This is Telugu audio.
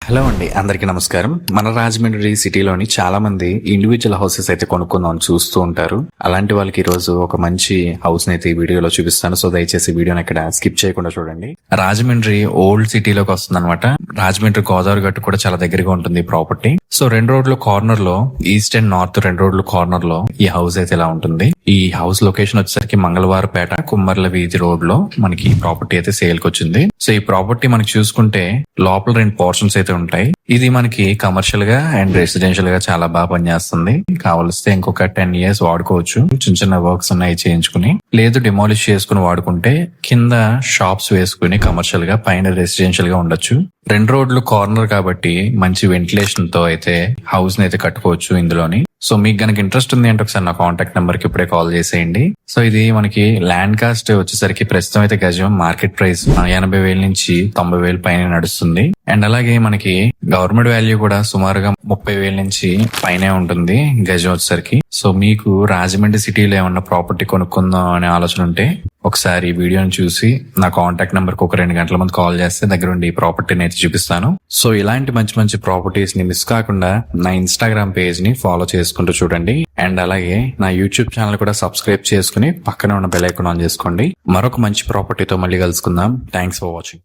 హలో అండి, అందరికీ నమస్కారం. మన రాజమండ్రి సిటీలోని చాలా మంది ఇండివిజువల్ హౌసెస్ అయితే కొనుక్కుందాం చూస్తూ ఉంటారు. అలాంటి వాళ్ళకి ఈ రోజు ఒక మంచి హౌస్ అయితే ఈ వీడియోలో చూపిస్తాను. సో దయచేసి వీడియోని ఇక్కడ స్కిప్ చేయకుండా చూడండి. రాజమండ్రి ఓల్డ్ సిటీలోకి వస్తుంది అనమాట. రాజమండ్రి గోదావరి గట్టు కూడా చాలా దగ్గరగా ఉంటుంది ప్రాపర్టీ. సో 2 రోడ్ల కార్నర్ లో, ఈస్ట్ అండ్ నార్త్ 2 రోడ్ల కార్నర్ లో ఈ హౌస్ అయితే ఇలా ఉంటుంది. ఈ హౌస్ లొకేషన్ వచ్చేసరికి మంగళవారపేట కుమ్మర్ల వీధి రోడ్ లో మనకి ఈ ప్రాపర్టీ అయితే సేల్ కి వచ్చింది. సో ఈ ప్రాపర్టీ మనకి చూసుకుంటే లోపల 2 పోర్షన్స్ అయితే ఉంటాయి. ఇది మనకి కమర్షియల్ గా అండ్ రెసిడెన్షియల్ గా చాలా బాగా పనిచేస్తుంది. కావలిస్తే ఇంకొక 10 years వాడుకోవచ్చు. చిన్న చిన్న వర్క్స్ ఉన్నాయి చేయించుకుని, లేదు డిమాలిష్ చేసుకుని వాడుకుంటే కింద షాప్స్ వేసుకుని కమర్షియల్ గా, పైన రెసిడెన్షియల్ గా ఉండొచ్చు. 2 రోడ్లు కార్నర్ కాబట్టి మంచి వెంటిలేషన్ తో అయితే హౌస్ ని అయితే కట్టుకోవచ్చు ఇందులోని. సో మీకు గనక ఇంట్రెస్ట్ ఉంది అంటే ఒకసారి నా కాంటాక్ట్ నెంబర్ కి ఇప్పుడే కాల్ చేసేయండి. సో ఇది మనకి ల్యాండ్ కాస్ట్ వచ్చేసరికి ప్రస్తుతం అయితే గజం మార్కెట్ ప్రైస్ 80,000 నుంచి 90,000 పైన నడుస్తుంది. అండ్ అలాగే మనకి గవర్నమెంట్ వాల్యూ కూడా సుమారుగా 30,000 నుంచి పైనే ఉంటుంది గజం వచ్చేసరికి. సో మీకు రాజమండ్రి సిటీలో ఏమన్నా ప్రాపర్టీ కొనుక్కుందాం అనే ఆలోచన ఉంటే ఒకసారి ఈ వీడియోని చూసి నా కాంటాక్ట్ నెంబర్ కి ఒక 2 గంటల ముందు కాల్ చేస్తే దగ్గరుండి ఈ ప్రాపర్టీని అయితే చూపిస్తాను. సో ఇలాంటి మంచి మంచి ప్రాపర్టీస్ ని మిస్ కాకుండా నా ఇన్స్టాగ్రామ్ పేజ్ ని ఫాలో చేసుకుంటూ చూడండి. అండ్ అలాగే నా యూట్యూబ్ ఛానల్ కూడా సబ్స్క్రైబ్ చేసుకుని పక్కన ఉన్న బెల్ ఐకాన్ ఆన్ చేసుకోండి. మరొక మంచి ప్రాపర్టీతో మళ్ళీ కలుసుకుందాం. Thanks for watching.